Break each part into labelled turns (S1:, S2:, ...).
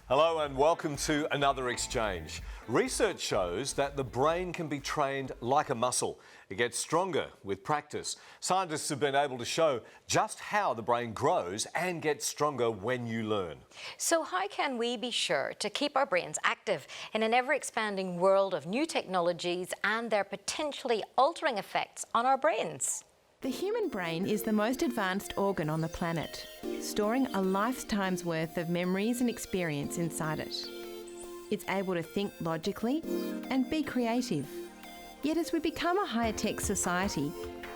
S1: Hello and welcome to another exchange. Research shows that the brain can be trained like a muscle. It gets stronger with practice. Scientists have been able to show just how the brain grows and gets stronger when you learn.
S2: So how can we be sure to keep our brains active in an ever-expanding world of new technologies and their potentially altering effects on our brains?
S3: The human brain is the most advanced organ on the planet, storing a lifetime's worth of memories and experience inside it. It's able to think logically and be creative. Yet as we become a higher-tech society,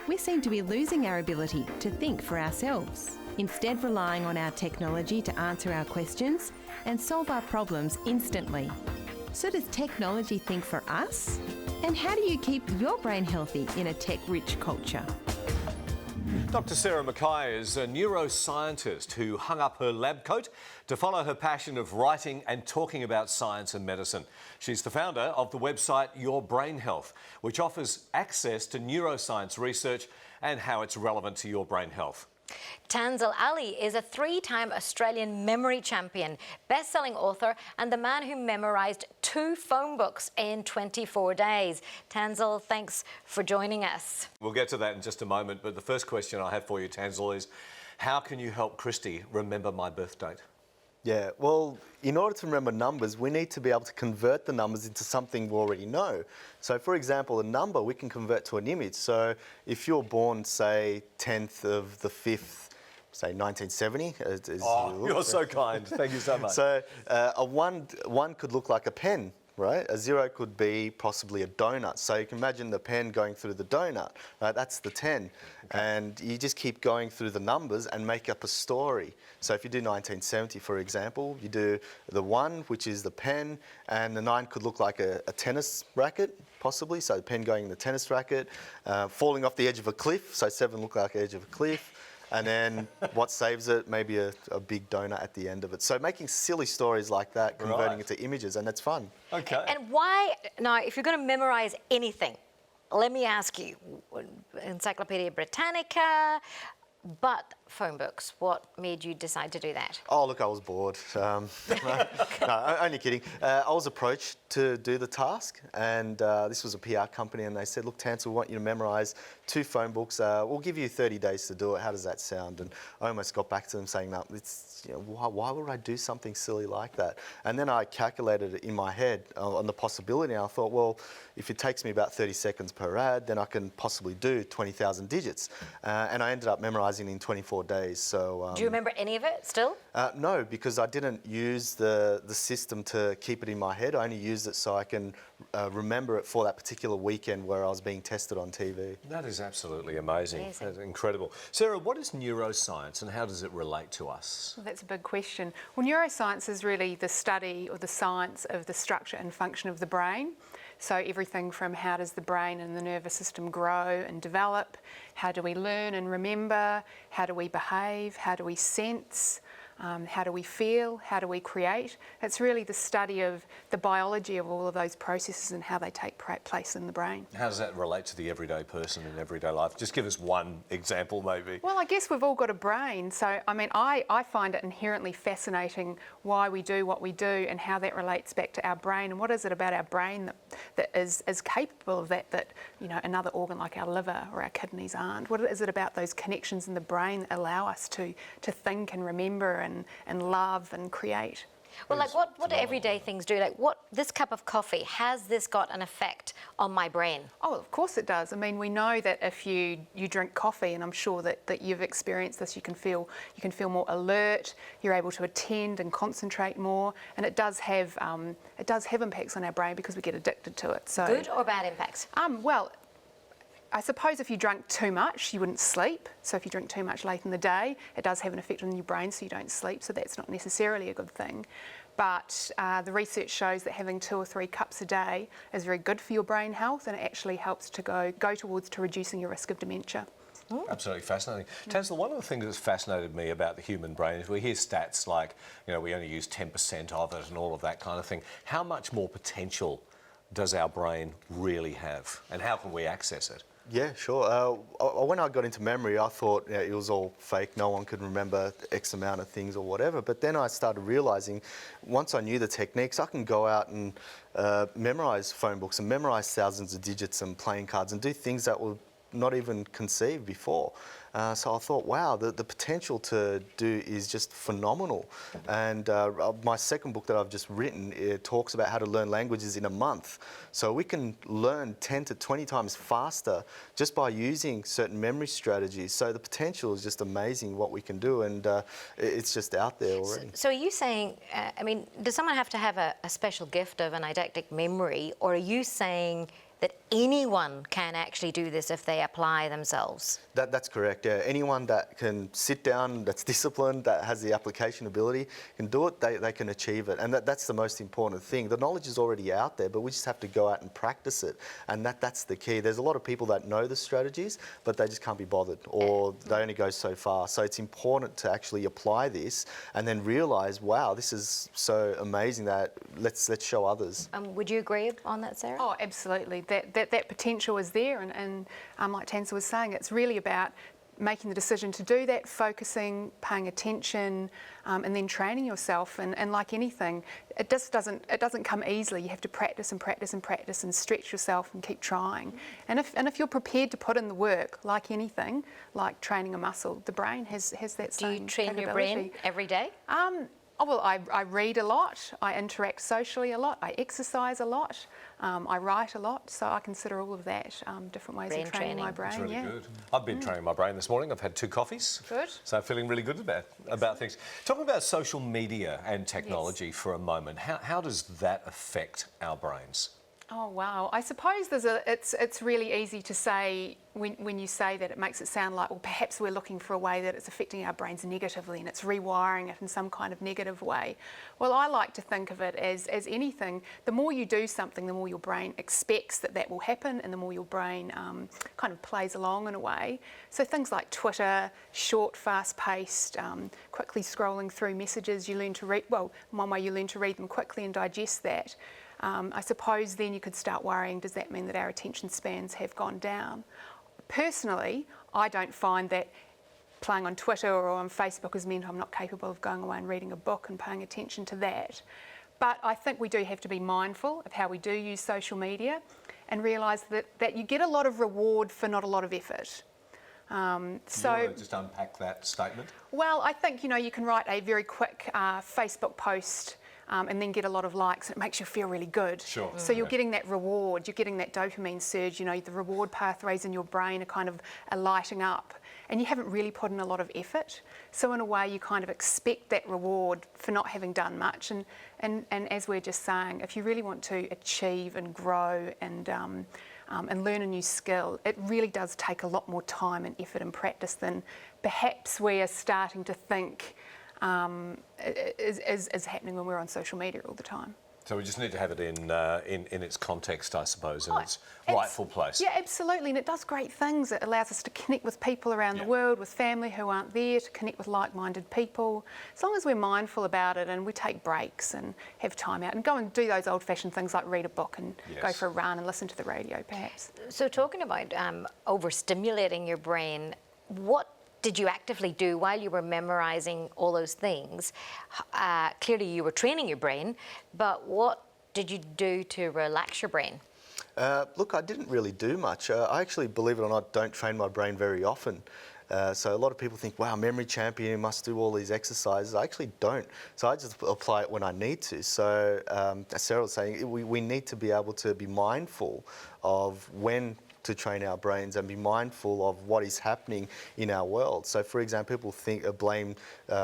S3: we seem to be losing our ability to think for ourselves, instead relying on our technology to answer our questions and solve our problems instantly. So does technology think for us? And how do you keep your brain healthy in a tech-rich culture?
S1: Dr Sarah McKay is a neuroscientist who hung up her lab coat to follow her passion of writing and talking about science and medicine. She's the founder of the website Your Brain Health, which offers access to neuroscience research and how it's relevant to your brain health.
S2: Tansel Ali is a three-time Australian memory champion, best-selling author, and the man who memorised 2 phone books in 24 days. Tansel, thanks for joining us.
S1: We'll get to that in just a moment, but the first question I have for you, Tansel, is how can you help Christie remember my birth date?
S4: Yeah, well, in order to remember numbers, we need to be able to convert the numbers into something we already know. So, for example, a number we can convert to an image. So, if you're born, say, 10th of the 5th, say 1970.
S1: You're so kind. Thank you so much.
S4: So, a one could look like a pen. Right? A 0 could be possibly a donut. So you can imagine the pen going through the donut. Right? That's the 10. Okay. And you just keep going through the numbers and make up a story. So if you do 1970, for example, you do the 1, which is the pen, and the 9 could look like a tennis racket, possibly. So the pen going in the tennis racket, falling off the edge of a cliff. So 7 look like the edge of a cliff. And then what saves it? Maybe a big donut at the end of it. So making silly stories like that, converting it to images, and it's fun.
S1: Okay.
S2: And why, now, if you're going to memorise anything, let me ask you, Encyclopedia Britannica, but phone books, what made you decide to do that?
S4: Oh, look, I was bored. No, only kidding. I was approached to do the task, and this was a PR company, and they said, look, Tansel, we want you to memorise 2 phone books. We'll give you 30 days to do it. How does that sound? And I almost got back to them saying, no, it's, why would I do something silly like that? And then I calculated it in my head on the possibility, and I thought, well, if it takes me about 30 seconds per ad, then I can possibly do 20,000 digits. And I ended up memorising in 24 days. So,
S2: do you remember any of it still?
S4: No, because I didn't use the system to keep it in my head. I only used it so I can remember it for that particular weekend where I was being tested on TV.
S1: That is absolutely amazing. That's incredible. Sarah, what is neuroscience and how does it relate to us?
S5: Well, that's a big question. Well, neuroscience is really the study or the science of the structure and function of the brain. So everything from how does the brain and the nervous system grow and develop, how do we learn and remember, how do we behave, how do we sense, how do we feel, how do we create. It's really the study of the biology of all of those processes and how they take place in the brain.
S1: How does that relate to the everyday person in everyday life? Just give us one example maybe.
S5: Well, I guess we've all got a brain. So, I mean, I find it inherently fascinating why we do what we do and how that relates back to our brain. And what is it about our brain that is capable of that, another organ like our liver or our kidneys aren't? What is it about those connections in the brain that allow us to think and remember and love and create?
S2: Well, like what do everyday things do? Like this cup of coffee, has this got an effect on my brain?
S5: Oh, of course it does. I mean, we know that if you drink coffee, and I'm sure that you've experienced this, you can feel more alert, you're able to attend and concentrate more, and it does have impacts on our brain because we get addicted to it. So
S2: good or bad impacts?
S5: Well, I suppose if you drank too much, you wouldn't sleep. So if you drink too much late in the day, it does have an effect on your brain, so you don't sleep. So that's not necessarily a good thing. But the research shows that having 2 or 3 cups a day is very good for your brain health, and it actually helps to go towards reducing your risk of dementia.
S1: Absolutely fascinating. Tansel, one of the things that's fascinated me about the human brain is we hear stats like, we only use 10% of it and all of that kind of thing. How much more potential does our brain really have, and how can we access it?
S4: Yeah, sure. When I got into memory, I thought it was all fake. No one could remember X amount of things or whatever. But then I started realising, once I knew the techniques, I can go out and memorise phone books and memorise thousands of digits and playing cards and do things that were not even conceived before. So I thought, wow, the potential to do is just phenomenal. And my second book that I've just written, it talks about how to learn languages in a month. So we can learn 10 to 20 times faster just by using certain memory strategies. So the potential is just amazing what we can do, and it's just out there already.
S2: So are you saying, I mean, does someone have to have a special gift of an eidetic memory, or are you saying that anyone can actually do this if they apply themselves?
S4: That's correct, yeah. Anyone that can sit down, that's disciplined, that has the application ability, can do it, they can achieve it. And that's the most important thing. The knowledge is already out there, but we just have to go out and practice it. And that's the key. There's a lot of people that know the strategies, but they just can't be bothered, or they only go so far. So it's important to actually apply this and then realise, wow, this is so amazing that let's show others.
S2: Would you agree on that, Sarah?
S5: Oh, absolutely. That potential is there, and like Tansel was saying, it's really about making the decision to do that, focusing, paying attention, and then training yourself. And like anything, it doesn't come easily. You have to practice and practice and practice and stretch yourself and keep trying. And if you're prepared to put in the work, like anything, like training a muscle, the brain has that same
S2: Do you train your
S5: capability.
S2: brain every day?
S5: Oh, well, I read a lot, I interact socially a lot, I exercise a lot, I write a lot, so I consider all of that different ways
S2: Brain
S5: of training my
S2: training.
S5: brain.
S1: It's really
S5: yeah.
S1: good. I've been training my brain this morning. I've had 2 coffees.
S5: Good.
S1: So I'm feeling really good about things. Talking about social media and technology for a moment, how does that affect our brains?
S5: Oh wow! I suppose it's really easy to say when you say that, it makes it sound like, well, perhaps we're looking for a way that it's affecting our brains negatively and it's rewiring it in some kind of negative way. Well, I like to think of it as anything. The more you do something, the more your brain expects that will happen, and the more your brain kind of plays along in a way. So things like Twitter, short, fast-paced, quickly scrolling through messages, you learn to read. Well, one way you learn to read them quickly and digest that. I suppose then you could start worrying, does that mean that our attention spans have gone down? Personally, I don't find that playing on Twitter or on Facebook has meant I'm not capable of going away and reading a book and paying attention to that. But I think we do have to be mindful of how we do use social media and realise that you get a lot of reward for not a lot of effort.
S1: Do you want to just unpack that statement?
S5: Well, I think, you can write a very quick Facebook post and then get a lot of likes, and it makes you feel really good.
S1: Sure.
S5: So you're getting that reward, you're getting that dopamine surge, the reward pathways in your brain are kind of lighting up, and you haven't really put in a lot of effort. So in a way, you kind of expect that reward for not having done much. And as we're just saying, if you really want to achieve and grow and learn a new skill, it really does take a lot more time and effort and practice than perhaps we are starting to think is happening when we're on social media all the time.
S1: So we just need to have it in its context, I suppose, in its rightful place.
S5: Yeah, absolutely, and it does great things. It allows us to connect with people around the world, with family who aren't there, to connect with like-minded people. As long as we're mindful about it and we take breaks and have time out and go and do those old-fashioned things like read a book and go for a run and listen to the radio, perhaps.
S2: So talking about overstimulating your brain, what did you actively do while you were memorising all those things? Clearly you were training your brain, but what did you do to relax your brain?
S4: Look, I didn't really do much. I actually, believe it or not, don't train my brain very often. So a lot of people think, wow, memory champion, you must do all these exercises. I actually don't. So I just apply it when I need to. So as Sarah was saying, we need to be able to be mindful of when to train our brains and be mindful of what is happening in our world. So for example, people blame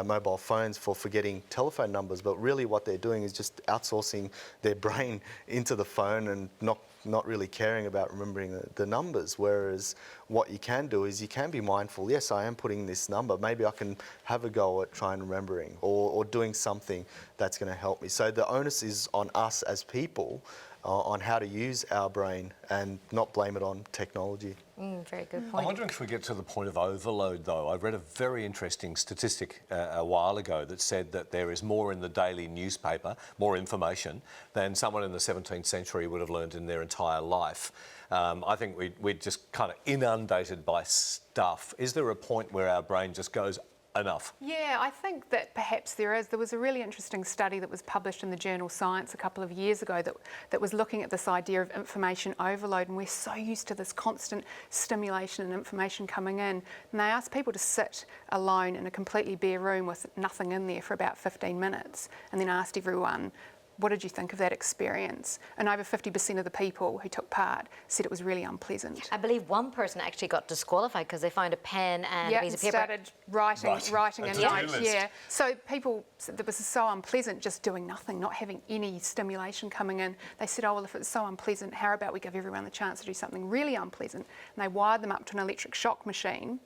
S4: mobile phones for forgetting telephone numbers, but really what they're doing is just outsourcing their brain into the phone and not really caring about remembering the numbers. Whereas what you can do is you can be mindful. Yes, I am putting this number. Maybe I can have a go at trying remembering or doing something that's going to help me. So the onus is on us as people on how to use our brain and not blame it on technology.
S2: Very good
S1: I'm
S2: point.
S1: wondering if we get to the point of overload, though. I read a very interesting statistic a while ago that said that there is more in the daily newspaper, more information, than someone in the 17th century would have learned in their entire life. I think we're just kind of inundated by stuff. Is there a point where our brain just goes, enough?
S5: Yeah, I think that perhaps there is. There was a really interesting study that was published in the journal Science a couple of years ago that was looking at this idea of information overload, and we're so used to this constant stimulation and information coming in. And they asked people to sit alone in a completely bare room with nothing in there for about 15 minutes, and then asked everyone, what did you think of that experience? And over 50% of the people who took part said it was really unpleasant.
S2: I believe one person actually got disqualified because they found a pen and a piece of paper.
S5: Started writing and
S1: to-do list.
S5: So people, it was so unpleasant just doing nothing, not having any stimulation coming in. They said, oh, well, if it's so unpleasant, how about we give everyone the chance to do something really unpleasant? And they wired them up to an electric shock machine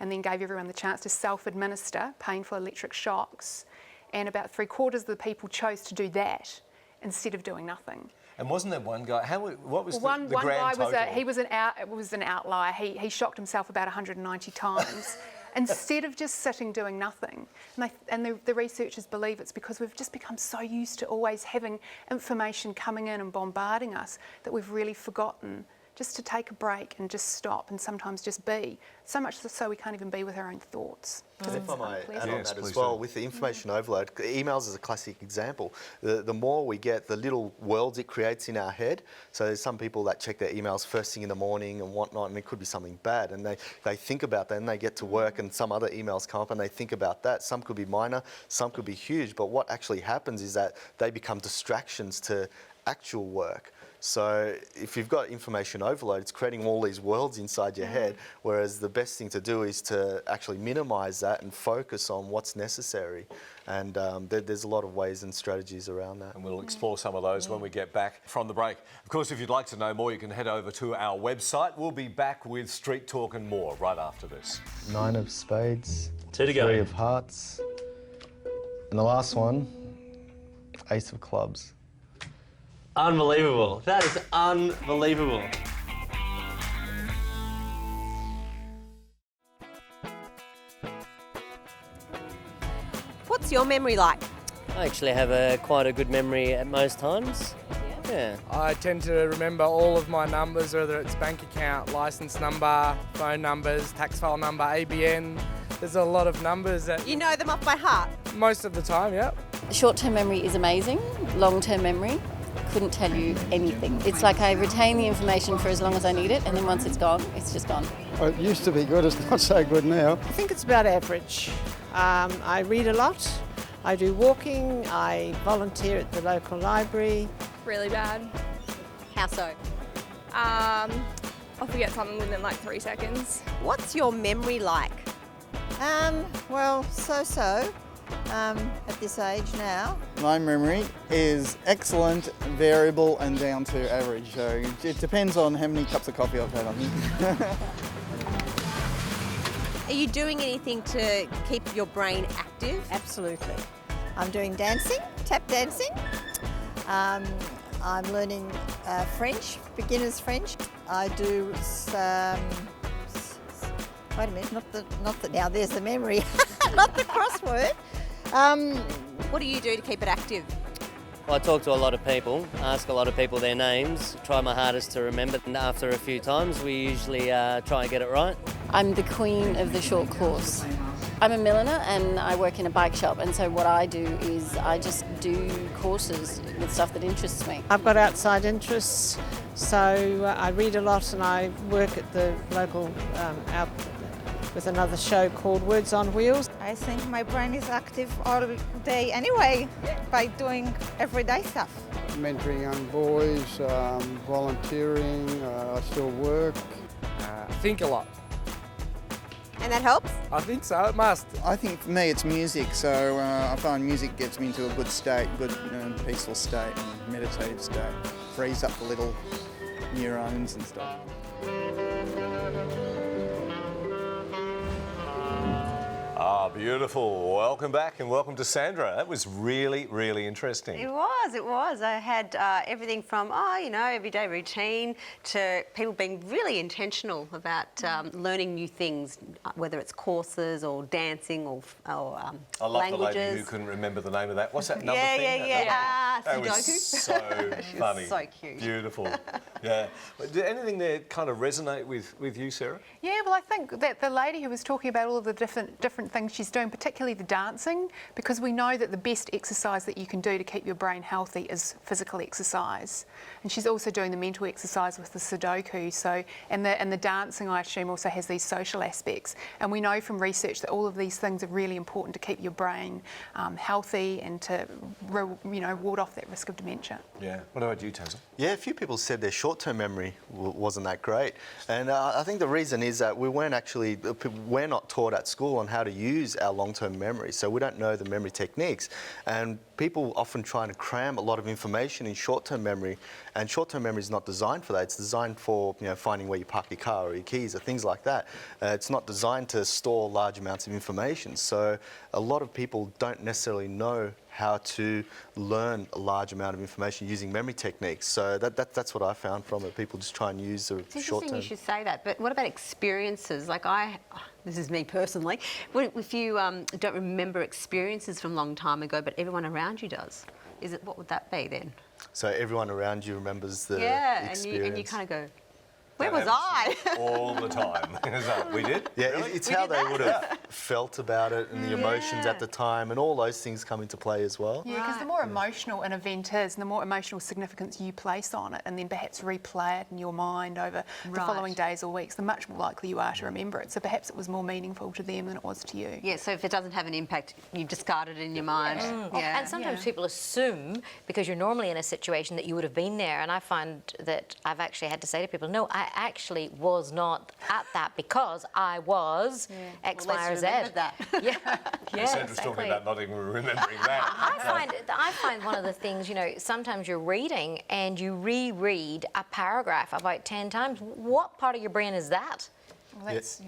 S5: and then gave everyone the chance to self-administer painful electric shocks. And about 3/4 of the people chose to do that instead of doing nothing.
S1: And wasn't there one guy? What was
S5: One
S1: the grand
S5: guy
S1: total?
S5: was an outlier. He shocked himself about 190 times instead of just sitting doing nothing. And the researchers believe it's because we've just become so used to always having information coming in and bombarding us that we've really forgotten just to take a break and just stop and sometimes just be. So much so we can't even be with our own thoughts.
S4: If I might add on
S1: Yes,
S4: that
S1: please
S4: as well,
S1: do.
S4: with the information overload, emails is a classic example. The more we get, the little worlds it creates in our head. So there's some people that check their emails first thing in the morning and whatnot, and it could be something bad, and they think about that, and they get to work and some other emails come up and they think about that. Some could be minor, some could be huge, but what actually happens is that they become distractions to actual work. So if you've got information overload, it's creating all these worlds inside your head, whereas the best thing to do is to actually minimise that and focus on what's necessary. And there's a lot of ways and strategies around that.
S1: And we'll explore some of those when we get back from the break. Of course, if you'd like to know more, you can head over to our website. We'll be back with Street Talk and more right after this.
S4: 9 of spades,
S6: 2 to go.
S4: 3 of hearts, and the last one, ace of clubs.
S6: Unbelievable. That is unbelievable.
S7: What's your memory like?
S8: I actually have quite a good memory at most times. Yeah.
S9: I tend to remember all of my numbers, whether it's bank account, licence number, phone numbers, tax file number, ABN. There's a lot of numbers that...
S7: You know them off by heart?
S9: Most of the time, yeah.
S10: Short-term memory is amazing. Long-term memory, couldn't tell you anything. It's like I retain the information for as long as I need it, and then once it's gone, it's just gone.
S11: Well, it used to be good, it's not so good now.
S12: I think it's about average. I read a lot, I do walking, I volunteer at the local library.
S13: Really bad.
S7: How so?
S13: I'll forget something within like 3 seconds.
S7: What's your memory like?
S12: Well, so-so at this age now.
S11: My memory is excellent, variable and down to average, so it depends on how many cups of coffee I've had, I think.
S7: Are you doing anything to keep your brain active?
S12: Absolutely. I'm doing dancing, tap dancing. I'm learning French, beginner's French. I do wait a minute, not the now there's the memory, not the crossword.
S7: What do you do to keep it active?
S8: I talk to a lot of people, ask a lot of people their names, try my hardest to remember, and after a few times we usually try and get it right.
S10: I'm the queen of the short course. I'm a milliner and I work in a bike shop, and so what I do is I just do courses with stuff that interests me.
S12: I've got outside interests, so I read a lot and I work at the local out with another show called Words on Wheels.
S14: I think my brain is active all day anyway by doing everyday stuff.
S11: Mentoring young boys, volunteering, I still work.
S9: Think a lot.
S7: And that helps?
S9: I think so, it must.
S11: I think for me it's music, so I find music gets me into a good state, good peaceful state and meditative state. Frees up the little neurons and stuff.
S1: Ah, beautiful. Welcome back and welcome to Sandra. That was really, really interesting.
S7: It was. I had everything from, everyday routine to people being really intentional about learning new things, whether it's courses or dancing or
S1: I love
S7: languages.
S1: the lady who couldn't remember the name of that. What's that number
S7: Yeah,
S1: thing?
S7: yeah.
S1: That
S7: Sudoku.
S1: was so funny.
S7: So cute.
S1: Beautiful. Yeah. Did anything there kind of resonate with you, Sarah?
S5: Yeah, well, I think that the lady who was talking about all of the different things she's doing, particularly the dancing, because we know that the best exercise that you can do to keep your brain healthy is physical exercise. And she's also doing the mental exercise with the Sudoku. So, and the dancing, I assume, also has these social aspects. And we know from research that all of these things are really important to keep your brain healthy and to, ward off that risk of dementia.
S1: Yeah. What about you, Tansel?
S4: Yeah, a few people said their short-term memory wasn't that great. And I think the reason is that we're not taught at school on how to use our long-term memory, so we don't know the memory techniques. And people often try to cram a lot of information in short-term memory, and short-term memory is not designed for that. It's designed for finding where you park your car or your keys or things like that. It's not designed to store large amounts of information. So a lot of people don't necessarily know how to learn a large amount of information using memory techniques. So that's what I found from it. People just try and use the
S7: It's
S4: short
S7: interesting
S4: term.
S7: you should say that, but what about experiences? Like this is me personally, if you don't remember experiences from a long time ago, but everyone around you does, what would that be then?
S4: So everyone around you remembers the experience.
S7: and you kind of go, where was I?
S1: All the time. We did?
S4: Yeah,
S1: really?
S4: it's how they would have felt about it and the emotions at the time, and all those things come into play as well.
S5: Yeah, because the more emotional an event is, and the more emotional significance you place on it, and then perhaps replay it in your mind over the following days or weeks, the much more likely you are to remember it. So perhaps it was more meaningful to them than it was to you.
S7: Yeah, so if it doesn't have an impact, you discard it in your mind. Yeah.
S2: And sometimes people assume, because you're normally in a situation, that you would have been there. And I find that I've actually had to say to people, no, I actually was not at that because I was X, Y, or Z.
S7: That.
S1: Sandra's talking about not even remembering that.
S2: I find one of the things, sometimes you're reading and you reread a paragraph about 10 times. What part of your brain is that?
S5: Well, that's,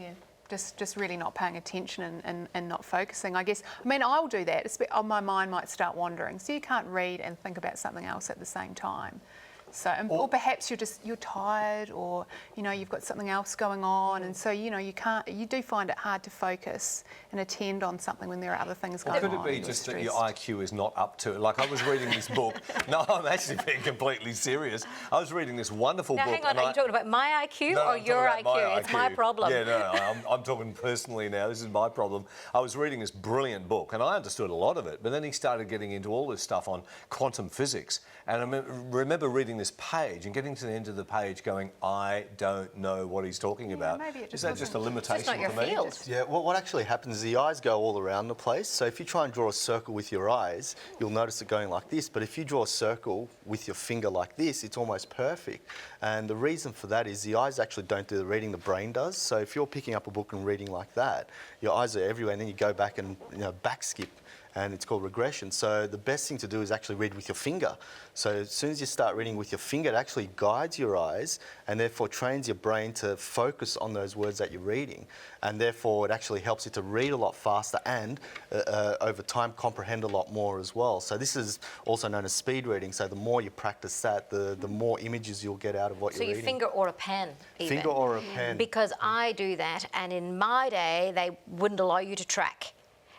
S5: just really not paying attention and not focusing, I guess. I mean, I'll do that. My mind might start wandering. So you can't read and think about something else at the same time. So, or perhaps you're tired, or you've got something else going on, and so you do find it hard to focus and attend on something when there are other things going on.
S1: Could it be just that your IQ is not up to it? Like, I was reading this book. No, I'm actually being completely serious. I was reading this wonderful book.
S2: Now, hang on, are you talking about my IQ or your IQ? It's my problem.
S1: Yeah, no, I'm talking personally now. This is my problem. I was reading this brilliant book, and I understood a lot of it, but then he started getting into all this stuff on quantum physics, and I remember reading this page and getting to the end of the page going, I don't know what he's talking about. Is that just a limitation for me?
S4: Yeah, what actually happens is the eyes go all around the place. So if you try and draw a circle with your eyes, you'll notice it going like this. But if you draw a circle with your finger like this, it's almost perfect. And the reason for that is the eyes actually don't do the reading, the brain does. So if you're picking up a book and reading like that, your eyes are everywhere, and then you go back and back skip. And it's called regression. So the best thing to do is actually read with your finger. So as soon as you start reading with your finger, it actually guides your eyes and therefore trains your brain to focus on those words that you're reading. And therefore it actually helps you to read a lot faster and over time comprehend a lot more as well. So this is also known as speed reading. So the more you practice that, the more images you'll get out of what you're reading.
S2: So your finger or a pen, even.
S4: Finger or a pen.
S2: Because I do that, and in my day, they wouldn't allow you to track.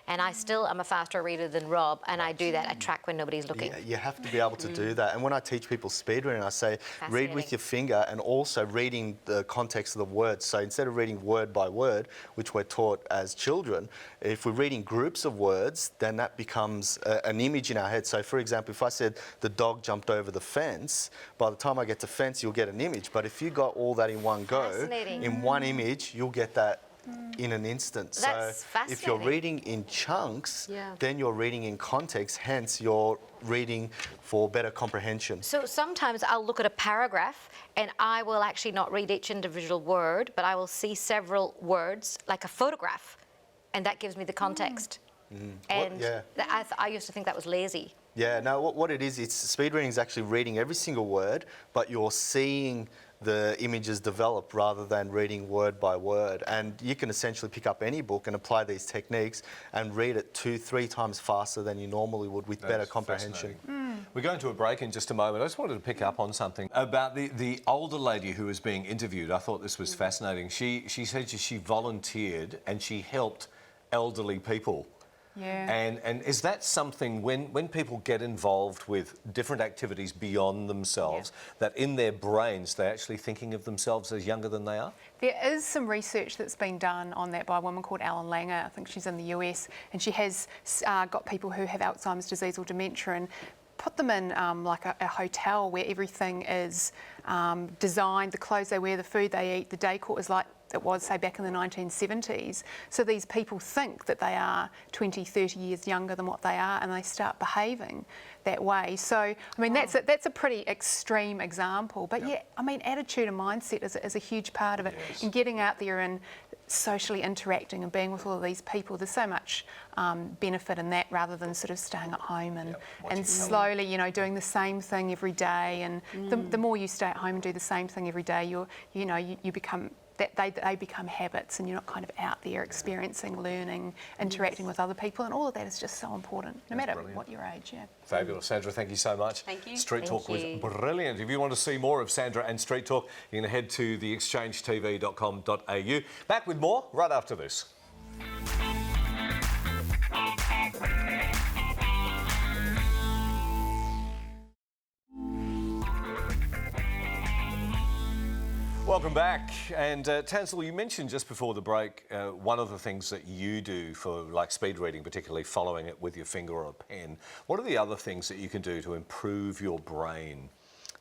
S2: And I still am a faster reader than Rob, and I do that. I track when nobody's looking.
S4: Yeah, you have to be able to do that. And when I teach people speed reading, I say read with your finger and also reading the context of the words. So instead of reading word by word, which we're taught as children, if we're reading groups of words, then that becomes an image in our head. So for example, if I said the dog jumped over the fence, by the time I get to fence, you'll get an image. But if you got all that in one go, in one image, you'll get that in an instant.
S2: That's
S4: so if you're reading in chunks, then you're reading in context, hence you're reading for better comprehension.
S2: So sometimes I'll look at a paragraph and I will actually not read each individual word, but I will see several words, like a photograph, and that gives me the context. And I used to think that was lazy.
S4: Yeah, no, what it is, it's speed reading is actually reading every single word, but you're seeing the images develop rather than reading word by word. And you can essentially pick up any book and apply these techniques and read it 2-3 times faster than you normally would with better comprehension.
S1: We're going to a break in just a moment. I just wanted to pick up on something about the older lady who was being interviewed. I thought this was fascinating. She said she volunteered and she helped elderly people.
S5: Yeah.
S1: And is that something, when people get involved with different activities beyond themselves, that in their brains they're actually thinking of themselves as younger than they are?
S5: There is some research that's been done on that by a woman called Ellen Langer. I think she's in the US, and she has got people who have Alzheimer's disease or dementia and put them in like a hotel where everything is designed, the clothes they wear, the food they eat, the decor is like it was, say, back in the 1970s. So these people think that they are 20, 30 years younger than what they are, and they start behaving that way. So, I mean, that's a pretty extreme example. But yeah, I mean, attitude and mindset is a huge part of it.
S1: Yes.
S5: And getting out there and socially interacting and being with all of these people, there's so much benefit in that rather than sort of staying at home and slowly, you know, doing the same thing every day. And the more you stay at home and do the same thing every day, you become... that they become habits, and you're not kind of out there experiencing, learning, interacting with other people, and all of that is just so important, no matter what your age. Yeah.
S1: Fabulous. Sandra, thank you so much.
S7: Thank you.
S1: Street
S7: Thank
S1: Talk was
S7: you.
S1: brilliant. If you want to see more of Sandra and Street Talk, you can head to theexchangetv.com.au. Back with more right after this. Welcome back. And Tansel, you mentioned just before the break one of the things that you do for like speed reading, particularly following it with your finger or a pen. What are the other things that you can do to improve your brain?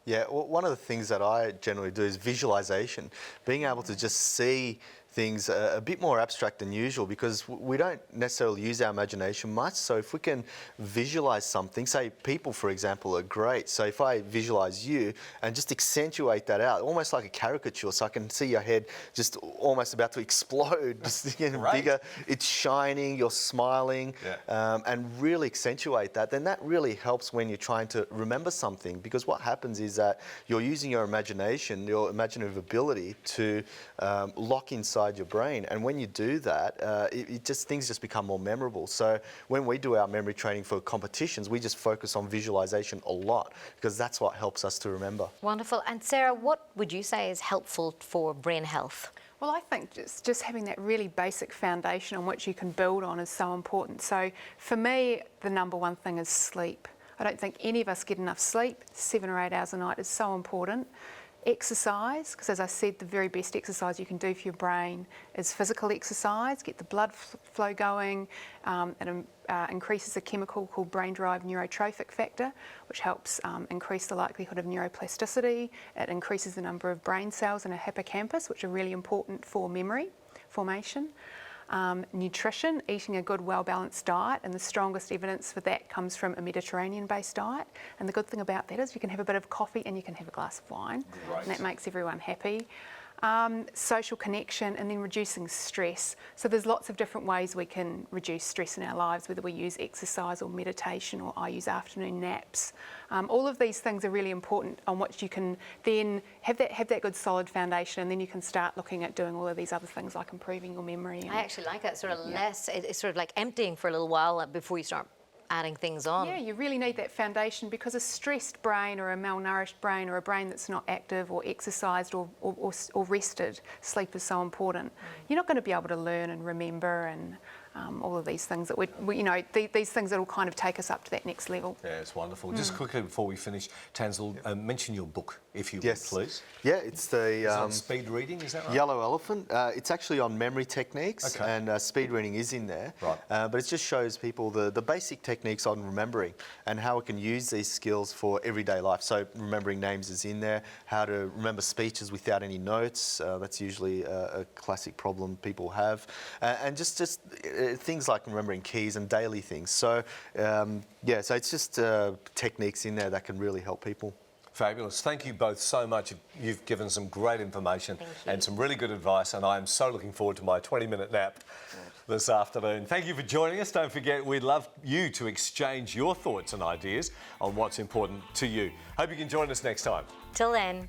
S4: Yeah, well, one of the things that I generally do is visualization, being able to just see things a bit more abstract than usual, because we don't necessarily use our imagination much. So if we can visualize something, say people, for example, are great. So if I visualize you and just accentuate that out, almost like a caricature, so I can see your head just almost about to explode, just getting bigger. It's shining, you're smiling, and really accentuate that, then that really helps when you're trying to remember something, because what happens is that you're using your imagination, your imaginative ability to lock inside your brain, and when you do that, things just become more memorable. So when we do our memory training for competitions, we just focus on visualization a lot, because that's what helps us to remember.
S2: Wonderful. And Sarah, what would you say is helpful for brain health?
S5: Well, I think just having that really basic foundation on which you can build on is so important. So for me, the number one thing is sleep. I don't think any of us get enough sleep. 7 or 8 hours a night is so important. Exercise, because as I said, the very best exercise you can do for your brain is physical exercise. Get the blood flow going. It increases a chemical called brain-derived neurotrophic factor, which helps increase the likelihood of neuroplasticity. It increases the number of brain cells in a hippocampus, which are really important for memory formation. Nutrition, eating a good, well-balanced diet, and the strongest evidence for that comes from a Mediterranean-based diet. And the good thing about that is you can have a bit of coffee and you can have a glass of wine, and that makes everyone happy. Social connection, and then reducing stress. So there's lots of different ways we can reduce stress in our lives, whether we use exercise or meditation, or I use afternoon naps. All of these things are really important on which you can then have that good solid foundation, and then you can start looking at doing all of these other things like improving your memory.
S2: I actually like that sort of less, it's sort of like emptying for a little while before you start adding things on.
S5: Yeah, you really need that foundation, because a stressed brain or a malnourished brain or a brain that's not active or exercised or rested, sleep is so important. You're not going to be able to learn and remember and all of these things that these things that will kind of take us up to that next level.
S1: Yeah, it's wonderful. Just quickly before we finish, Tansel, mention your book, if you would, please.
S4: Yeah, it's the
S1: on speed reading, is that right?
S4: Yellow Elephant. It's actually on memory techniques, and speed reading is in there.
S1: Right.
S4: But it just shows people the basic techniques on remembering and how we can use these skills for everyday life. So remembering names is in there, how to remember speeches without any notes. That's usually a classic problem people have. And just things like remembering keys and daily things. So so it's just techniques in there that can really help people.
S1: Fabulous. Thank you both so much. You've given some great information and some really good advice, and I am so looking forward to my 20-minute nap this afternoon. Thank you for joining us. Don't forget, we'd love you to exchange your thoughts and ideas on what's important to you. Hope you can join us next time.
S2: Till then.